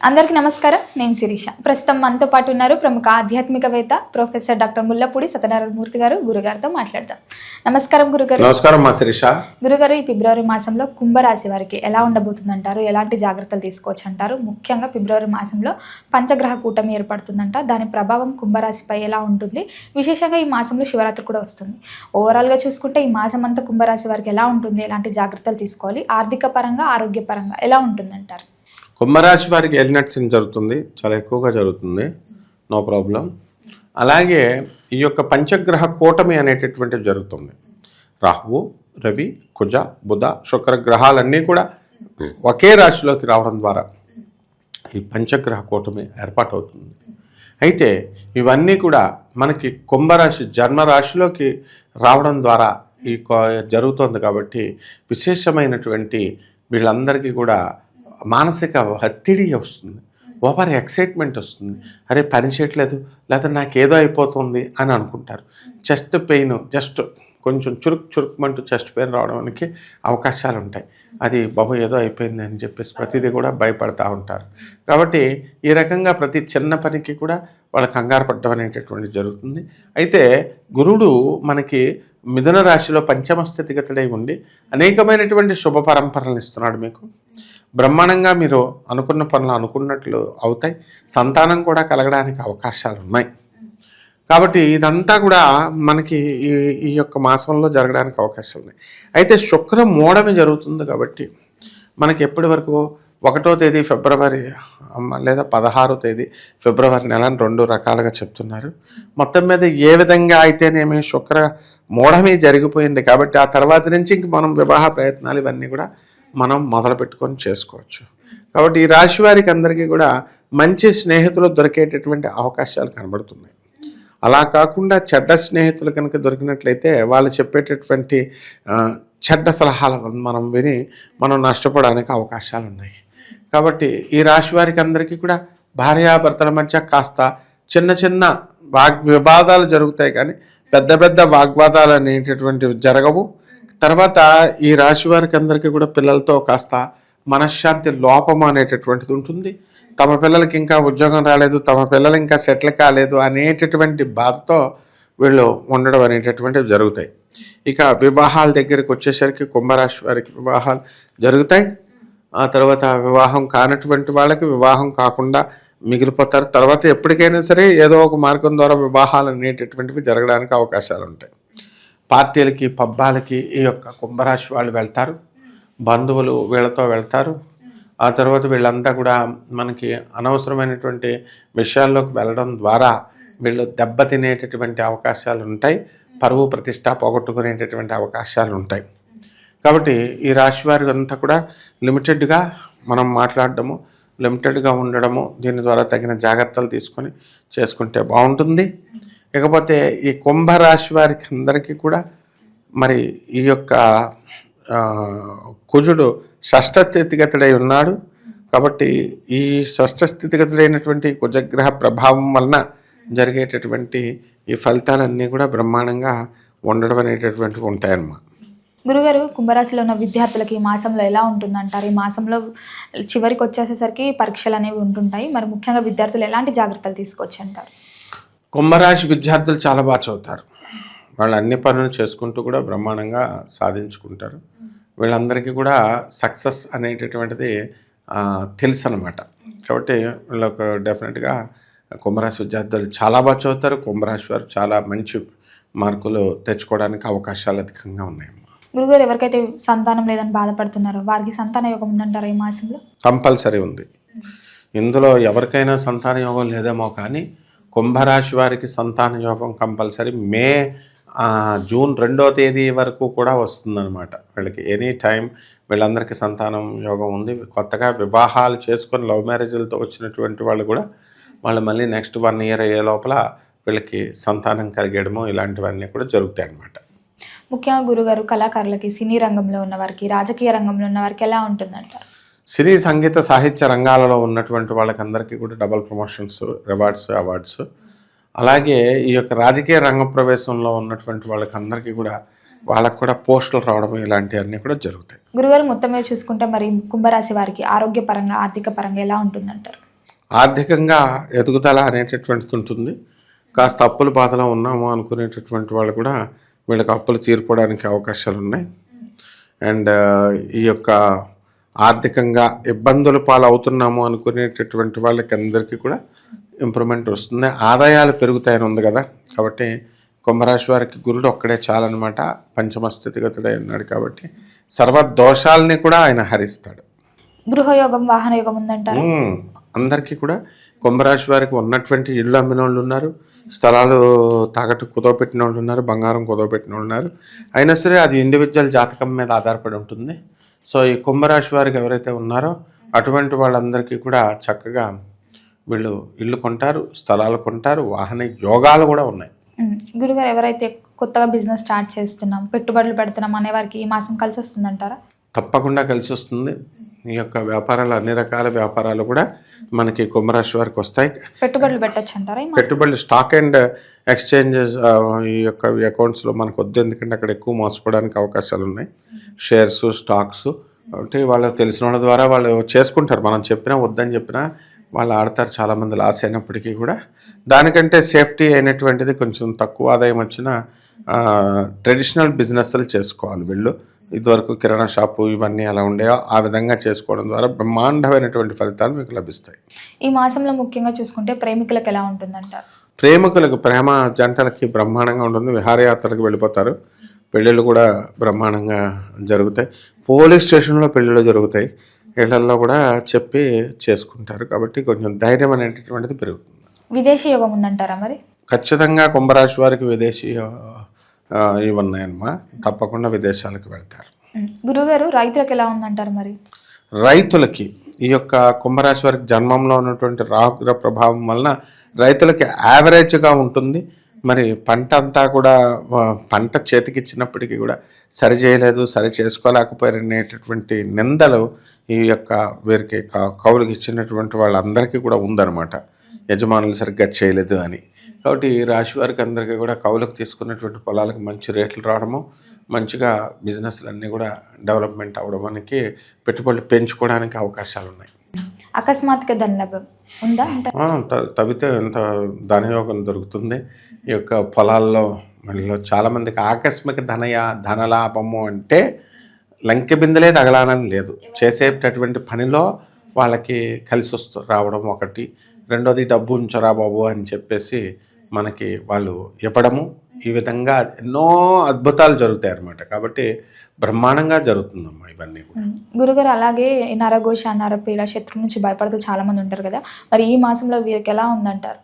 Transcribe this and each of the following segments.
అందరికీ నమస్కారం. నేను శిరీష. ప్రస్తుతం మనతో పాటు ఉన్నారు ప్రముఖ ఆధ్యాత్మికవేత్త ప్రొఫెసర్ డాక్టర్ ముల్లపూడి సత్యనారాయణమూర్తి గారు. గురుగారితో మాట్లాడదాం. నమస్కారం గురుగారు. నమస్కారం మా శిరీష. గురుగారు, ఈ ఫిబ్రవరి మాసంలో కుంభరాశి వారికి ఎలా ఉండబోతుందంటారు? ఎలాంటి జాగ్రత్తలు తీసుకోవచ్చు అంటారు? ముఖ్యంగా ఫిబ్రవరి మాసంలో పంచగ్రహ కూటమి ఏర్పడుతుందంట. దాని ప్రభావం కుంభరాశిపై ఎలా ఉంటుంది? విశేషంగా ఈ మాసంలో శివరాత్రి కూడా వస్తుంది. ఓవరాల్గా చూసుకుంటే ఈ మాసం అంతా కుంభరాశి వారికి ఎలా ఉంటుంది? ఎలాంటి జాగ్రత్తలు తీసుకోవాలి? ఆర్థిక పరంగా, ఆరోగ్యపరంగా ఎలా ఉంటుందంటారు? కుంభరాశి వారికి ఎలినట్సింగ్ జరుగుతుంది, చాలా ఎక్కువగా జరుగుతుంది, నో ప్రాబ్లం. అలాగే ఈ యొక్క పంచగ్రహ కూటమి అనేటటువంటిది జరుగుతుంది. రాహువు, రవి, కుజ, బుధ, శుక్ర గ్రహాలన్నీ కూడా ఒకే రాశిలోకి రావడం ద్వారా ఈ పంచగ్రహ కూటమి ఏర్పాటవుతుంది. అయితే ఇవన్నీ కూడా మనకి కుంభరాశి జన్మరాశిలోకి రావడం ద్వారా ఈ జరుగుతుంది. కాబట్టి విశేషమైనటువంటి వీళ్ళందరికీ కూడా మానసిక ఒత్తిడి వస్తుంది, ఓవర్ ఎక్సైట్మెంట్ వస్తుంది. అరే పని చేయట్లేదు, లేదా నాకేదో అయిపోతుంది అని అనుకుంటారు. చెస్ట్ పెయిన్, జస్ట్ కొంచెం చురుకుమంటూ చెస్ట్ పెయిన్ రావడానికి అవకాశాలు ఉంటాయి. అది బాబు ఏదో అయిపోయింది అని చెప్పేసి ప్రతిదీ కూడా భయపడతా ఉంటారు. కాబట్టి ఈ రకంగా ప్రతి చిన్న పనికి కూడా వాళ్ళ కంగారు పడడం అనేటటువంటి జరుగుతుంది. అయితే గురుడు మనకి మిథున రాశిలో పంచమ స్థితిగతుడై ఉండి అనేకమైనటువంటి శుభ పరంపరలను ఇస్తున్నాడు. మీకు బ్రహ్మాండంగా మీరు అనుకున్న పనులు అనుకున్నట్లు అవుతాయి. సంతానం కూడా కలగడానికి అవకాశాలు ఉన్నాయి. కాబట్టి ఇదంతా కూడా మనకి ఈ యొక్క మాసంలో జరగడానికి అవకాశాలు ఉన్నాయి. అయితే శుక్ర మూఢమి జరుగుతుంది. కాబట్టి మనకి ఎప్పటి వరకు 1వ తేదీ ఫిబ్రవరి లేదా 16వ తేదీ ఫిబ్రవరి నెలని 2 రకాలుగా చెప్తున్నారు. మొత్తం మీద ఏ విధంగా అయితేనేమి శుక్ర మూఢమి జరిగిపోయింది. కాబట్టి ఆ తర్వాత నుంచి ఇంక మనం వివాహ ప్రయత్నాలు ఇవన్నీ కూడా మనం మొదలు పెట్టుకొని చేసుకోవచ్చు. కాబట్టి ఈ రాశి వారికి అందరికీ కూడా మంచి స్నేహితులు దొరికేటటువంటి అవకాశాలు కనబడుతున్నాయి. అలా కాకుండా చెడ్డ స్నేహితులు కనుక దొరికినట్లయితే వాళ్ళు చెప్పేటటువంటి చెడ్డ సలహాలు మనం విని మనం నష్టపోవడానికి అవకాశాలు ఉన్నాయి. కాబట్టి ఈ రాశి వారికి అందరికీ కూడా భార్యాభర్తల మధ్య కాస్త చిన్న చిన్న వివాదాలు జరుగుతాయి, కానీ పెద్ద పెద్ద వాగ్వాదాలు అనేటటువంటివి జరగవు. తర్వాత ఈ రాశి వారికి అందరికీ కూడా పిల్లలతో కాస్త మనశ్శాంతి లోపం అనేటటువంటిది ఉంటుంది. తమ పిల్లలకి ఇంకా ఉద్యోగం రాలేదు, తమ పిల్లలు ఇంకా సెటిల్ కాలేదు అనేటటువంటి బాధతో వీళ్ళు ఉండడం అనేటటువంటివి జరుగుతాయి. ఇక వివాహాల దగ్గరికి వచ్చేసరికి కుంభరాశి వారికి వివాహాలు జరుగుతాయి. ఆ తర్వాత వివాహం కానటువంటి వాళ్ళకి వివాహం కాకుండా మిగిలిపోతారు. తర్వాత ఎప్పటికైనా సరే ఏదో ఒక మార్గం ద్వారా వివాహాలు అనేటటువంటివి జరగడానికి అవకాశాలు ఉంటాయి. పార్టీలకి, పబ్బాలకి ఈ యొక్క కుంభరాశి వాళ్ళు వెళ్తారు. బంధువులు వీళ్ళతో వెళ్తారు. ఆ తర్వాత వీళ్ళంతా కూడా మనకి అనవసరమైనటువంటి విషయాల్లోకి వెళ్ళడం ద్వారా వీళ్ళు దెబ్బతినేటటువంటి అవకాశాలు ఉంటాయి. పరువు ప్రతిష్ట పోగొట్టుకునేటటువంటి అవకాశాలు ఉంటాయి. కాబట్టి ఈ రాశి వారి అంతా కూడా లిమిటెడ్గా మనం మాట్లాడడము, లిమిటెడ్గా ఉండడము, దీని ద్వారా తగిన జాగ్రత్తలు తీసుకొని చేసుకుంటే బాగుంటుంది. ఇకపోతే ఈ కుంభరాశి వారికి అందరికీ కూడా మరి ఈ యొక్క కుజుడు షష్ఠ స్థితిగతుడై ఉన్నాడు. కాబట్టి ఈ షష్ఠ స్థితిగతుడైనటువంటి కుజగ్రహ ప్రభావం వలన జరిగేటటువంటి ఈ ఫలితాలన్నీ కూడా బ్రహ్మాండంగా ఉండడం అనేటటువంటివి ఉంటాయన్నమాట. గురుగారు, కుంభరాశిలో ఉన్న విద్యార్థులకి ఈ మాసంలో ఎలా ఉంటుందంటారు? ఈ మాసంలో చివరికి వచ్చేసేసరికి పరీక్షలు అనేవి ఉంటుంటాయి. మరి ముఖ్యంగా విద్యార్థులు ఎలాంటి జాగ్రత్తలు తీసుకోవచ్చు అంటారు? కుంభరాశి విద్యార్థులు చాలా బాగా చదువుతారు. వాళ్ళు అన్ని పనులు చేసుకుంటూ కూడా బ్రహ్మాండంగా సాధించుకుంటారు. వీళ్ళందరికీ కూడా సక్సెస్ అనేటటువంటిది తెలుసు అన్నమాట. కాబట్టి వీళ్ళకు డెఫినెట్గా కుంభరాశి విద్యార్థులు చాలా బాగా చదువుతారు. కుంభరాశి వారు చాలా మంచి మార్కులు తెచ్చుకోవడానికి అవకాశాలు అధికంగా ఉన్నాయి. గురుగారు, ఎవరికైతే సంతానం లేదని బాధపడుతున్నారో వారికి సంతాన యోగం ఉందంటారా ఈ మాసంలో? కంపల్సరీ ఉంది. ఇందులో ఎవరికైనా సంతాన యోగం లేదేమో, కానీ కుంభరాశి వారికి సంతాన యోగం కంపల్సరీ జూన్ 2వ తేదీ వరకు కూడా వస్తుందన్నమాట. వీళ్ళకి ఎనీ టైం వీళ్ళందరికీ సంతానం యోగం ఉంది. కొత్తగా వివాహాలు చేసుకొని లవ్ మ్యారేజ్లతో వచ్చినటువంటి వాళ్ళు కూడా వాళ్ళు మళ్ళీ నెక్స్ట్ 1 ఇయర్ అయ్యే లోపల వీళ్ళకి సంతానం కలిగేయడము ఇలాంటివన్నీ కూడా జరుగుతాయి అన్నమాట. ముఖ్యంగా గురుగారు, కళాకారులకి, సినీ రంగంలో ఉన్న వారికి, రాజకీయ రంగంలో ఉన్న వారికి ఎలా ఉంటుందంటారు? సినీ, సంగీత, సాహిత్య రంగాలలో ఉన్నటువంటి వాళ్ళకందరికీ కూడా డబల్ ప్రమోషన్స్, రివార్డ్స్, అవార్డ్స్. అలాగే ఈ యొక్క రాజకీయ రంగ ప్రవేశంలో ఉన్నటువంటి వాళ్ళకందరికీ కూడా వాళ్ళకు కూడా పోస్టులు రావడం ఇలాంటివన్నీ కూడా జరుగుతాయి. గురుగారు మొత్తం మీద చూసుకుంటే మరి కుంభరాశి వారికి ఆరోగ్యపరంగా ఆర్థిక పరంగా ఎలా ఉంటుందంటారు? ఆర్థికంగా ఎదుగుదల అనేటటువంటిది ఉంటుంది. కాస్త అప్పుల బాధలో ఉన్నాము అనుకునేటటువంటి వాళ్ళు కూడా వీళ్ళకి అప్పులు తీర్పడానికి అవకాశాలు ఉన్నాయి. అండ్ ఈ యొక్క ఆర్థికంగా ఇబ్బందులు పాలవుతున్నాము అనుకునేటటువంటి వాళ్ళకి అందరికీ కూడా ఇంప్రూవ్మెంట్ వస్తుంది. ఆదాయాలు పెరుగుతాయని ఉంది కదా, కాబట్టి కుంభరాశి వారికి గురుడు ఒక్కడే చాలన్నమాట. పంచమ స్థితిగతుడై ఉన్నాడు కాబట్టి సర్వదోషాలని కూడా ఆయన హరిస్తాడు. గృహయోగం వాహన యోగం ఉందంటారు. అందరికీ కూడా కుంభరాశి వారికి ఉన్నటువంటి ఇళ్ళు అమ్మిన వాళ్ళు ఉన్నారు, స్థలాలు తాకట్టు కుదవపెట్టిన వాళ్ళు ఉన్నారు, బంగారం కుదవపెట్టిన వాళ్ళు ఉన్నారు. అయినా సరే అది ఇండివిజువల్ జాతకం మీద ఆధారపడి ఉంటుంది. సో ఈ కుంభరాశి వారికి ఎవరైతే ఉన్నారో అటువంటి వాళ్ళందరికీ కూడా చక్కగా వీళ్ళు ఇల్లు కొంటారు, స్థలాలు కొంటారు, వాహన యోగాలు కూడా ఉన్నాయి. గురుగారు ఎవరైతే కొత్తగా బిజినెస్ స్టార్ట్ చేస్తున్నాం, పెట్టుబడులు పెడుతున్నాం అనే వారికి ఈ మాసం కలిసి వస్తుందంటారా? తప్పకుండా కలిసి వస్తుంది. ఈ యొక్క వ్యాపారాలు, అన్ని రకాల వ్యాపారాలు కూడా మనకి కుంభరాశి వారికి వస్తాయి. పెట్టుబడులు పెట్టచ్చు అంటారా? పెట్టుబడులు స్టాక్ అండ్ ఎక్స్చేంజెస్ ఈ యొక్క అకౌంట్స్లో మనకు వద్దు, ఎందుకంటే అక్కడ ఎక్కువ మోసపోవడానికి అవకాశాలు ఉన్నాయి. షేర్స్, స్టాక్స్ అంటే వాళ్ళు తెలిసిన వాళ్ళ ద్వారా వాళ్ళు చేసుకుంటారు. మనం చెప్పినా వద్దని చెప్పినా వాళ్ళు ఆడతారు. చాలామంది లాస్ అయినప్పటికీ కూడా దానికంటే సేఫ్టీ అయినటువంటిది కొంచెం తక్కువ ఆదాయం వచ్చిన ట్రెడిషనల్ బిజినెస్లు చేసుకోవాలి వీళ్ళు. ఇదివరకు కిరాణా షాపు ఇవన్నీ ఎలా ఉండేవో ఆ విధంగా చేసుకోవడం ద్వారా బ్రహ్మాండమైనటువంటి ఫలితాలు మీకు లభిస్తాయి. ఈ మాసంలో ముఖ్యంగా చూసుకుంటే ప్రేమికులకు ఎలా ఉంటుందంటారు? ప్రేమికులకు, ప్రేమ జంటలకి బ్రహ్మాండంగా ఉంటుంది. విహారయాత్రలకు వెళ్ళిపోతారు. పెళ్ళిళ్ళు కూడా బ్రహ్మాండంగా జరుగుతాయి. పోలీస్ స్టేషన్లో పెళ్ళిళ్ళు జరుగుతాయి. ఇళ్లల్లో కూడా చెప్పి చేసుకుంటారు. కాబట్టి కొంచెం ధైర్యం అనేటటువంటిది పెరుగుతుంది. విదేశీ యోగం ఉందంటారా మరి? ఖచ్చితంగా కుంభరాశి వారికి విదేశీ ఇవి ఉన్నాయన్నమా. తప్పకుండా విదేశాలకు వెళ్తారు. గురుగారు రైతులకు ఎలా ఉందంటారు మరి? రైతులకి ఈ యొక్క కుంభరాశి వారికి జన్మంలో ఉన్నటువంటి రాహుగ్రహ ప్రభావం వలన రైతులకి యావరేజ్గా ఉంటుంది. మరి పంట అంతా కూడా పంట చేతికిచ్చినప్పటికీ కూడా సరి చేయలేదు, సరి చేసుకోలేకపోయారు అనేటటువంటి నిందలు ఈ యొక్క వీరికి కౌలుకి ఇచ్చినటువంటి వాళ్ళందరికీ కూడా ఉందన్నమాట. యజమానులు సరిగ్గా చేయలేదు అని. కాబట్టి ఈ రాశి వారికి అందరికీ కూడా కౌలుకు తీసుకున్నటువంటి పొలాలకు మంచి రేట్లు రావడము, మంచిగా బిజినెస్లు అన్నీ కూడా డెవలప్మెంట్ అవ్వడానికి, పెట్టుబడులు పెంచుకోవడానికి అవకాశాలు ఉన్నాయి. అకస్మాత్తుగా ధనలాభం ఉందా? తవ్వితే ఎంత ధనయోగం దొరుకుతుంది. ఈ యొక్క పొలాల్లో మనలో చాలామందికి ఆకస్మిక ధనలాభము అంటే లంకె బిందెలే తగలాలని లేదు. చేసేటటువంటి పనిలో వాళ్ళకి కలిసి రావడం ఒకటి. రెండోది డబ్బు ఉంచరా బాబు అని చెప్పేసి మనకి వాళ్ళు ఇవ్వడము. ఈ విధంగా ఎన్నో అద్భుతాలు జరుగుతాయి అన్నమాట. కాబట్టి బ్రహ్మాండంగా జరుగుతుందమ్మా ఇవన్నీ కూడా. గురుగారు అలాగే నరఘోష, నరపీడ, శత్రు నుంచి భయపడుతూ చాలామంది ఉంటారు కదా, మరి ఈ మాసంలో వీరికి ఎలా ఉందంటారు?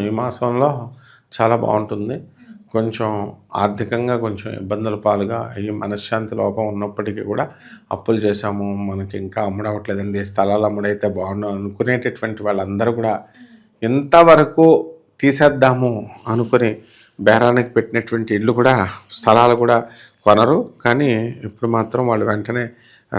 ఈ మాసంలో చాలా బాగుంటుంది. కొంచెం ఆర్థికంగా కొంచెం ఇబ్బందుల పాలుగా ఈ మనశ్శాంతి లోపం ఉన్నప్పటికీ కూడా అప్పులు చేశాము, మనకి ఇంకా అమ్ముడవట్లేదండి, స్థలాలు అమ్ముడైతే బాగుండు అనుకునేటటువంటి వాళ్ళందరూ కూడా ఇంతవరకు తీసేద్దాము అనుకుని బేరానికి పెట్టినటువంటి ఇళ్ళు కూడా, స్థలాలు కూడా కొనరు. కానీ ఇప్పుడు మాత్రం వాళ్ళు వెంటనే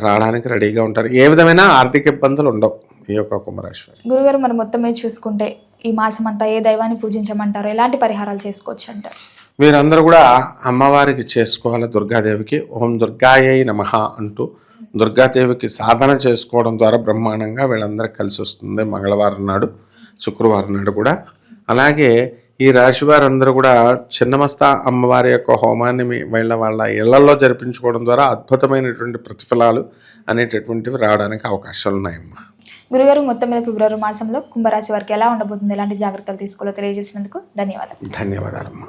రావడానికి రెడీగా ఉంటారు. ఏ విధమైన ఆర్థిక ఇబ్బందులు ఉండవు ఈ యొక్క కుంభరాశి వారు. గురుగారు మరి మొత్తం మీద చూసుకుంటే ఈ మాసం అంతా ఏ దైవాన్ని పూజించమంటారు, ఎలాంటి పరిహారాలు చేసుకోవచ్చు అంటారు? వీరందరూ కూడా అమ్మవారికి చేసుకోవాలి. దుర్గాదేవికి ఓం దుర్గాయై నమః అంటూ దుర్గాదేవికి సాధన చేసుకోవడం ద్వారా బ్రహ్మాండంగా వీళ్ళందరికీ కలిసి వస్తుంది. మంగళవారం నాడు, శుక్రవారం నాడు కూడా. అలాగే ఈ రాశి వారందరూ కూడా చిన్నమస్తా అమ్మవారి యొక్క హోమాన్ని వాళ్ళ ఇళ్లలో జరిపించుకోవడం ద్వారా అద్భుతమైనటువంటి ప్రతిఫలాలు అనేటటువంటివి రావడానికి అవకాశాలు ఉన్నాయమ్మా. గురుగారు మొత్తం మీద ఫిబ్రవరి మాసంలో కుంభరాశి వారికి ఎలా ఉండబోతుంది, ఎలాంటి జాగ్రత్తలు తీసుకోవాలో తెలియజేసినందుకు ధన్యవాదాలు. ధన్యవాదాలమ్మా.